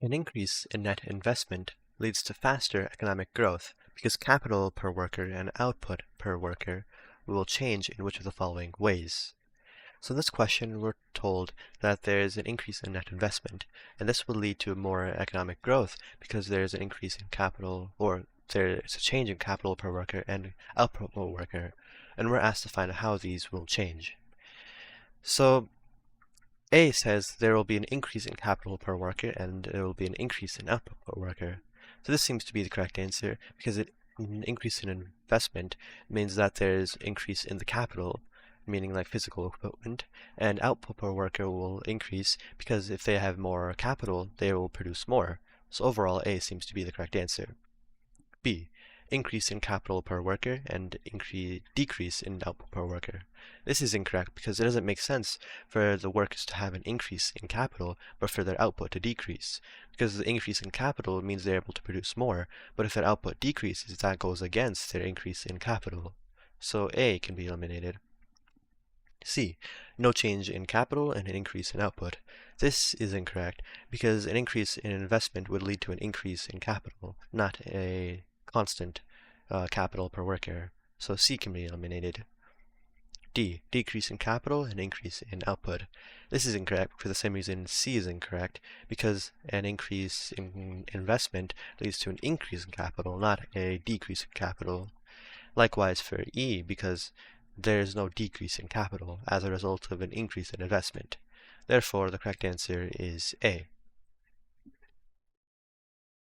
An increase in net investment leads to faster economic growth because capital per worker and output per worker will change in which of the following ways. So in this question, we're told that there is an increase in net investment, and this will lead to more economic growth because there's an increase in capital, or there's a change in capital per worker and output per worker, and we're asked to find out how these will change. So A says there will be an increase in capital per worker and there will be an increase in output per worker. So this seems to be the correct answer because an increase in investment means that there's increase in the capital, meaning like physical equipment, and output per worker will increase because if they have more capital, they will produce more. So overall, A seems to be the correct answer. B, increase in capital per worker and decrease in output per worker. This is incorrect because it doesn't make sense for the workers to have an increase in capital but for their output to decrease. Because the increase in capital means they're able to produce more, but if their output decreases, that goes against their increase in capital. So A can be eliminated. C, no change in capital and an increase in output. This is incorrect because an increase in investment would lead to an increase in capital, not a constant capital per worker. So C can be eliminated. D, decrease in capital and increase in output. This is incorrect for the same reason C is incorrect, because an increase in investment leads to an increase in capital, not a decrease in capital. Likewise for E, because there is no decrease in capital as a result of an increase in investment. Therefore, the correct answer is A.